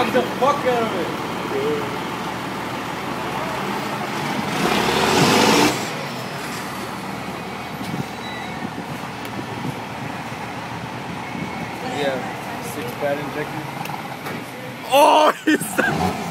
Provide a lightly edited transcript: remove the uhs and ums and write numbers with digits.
Knock the fuck out of it. Yeah, 6 bad injectors. Oh, he's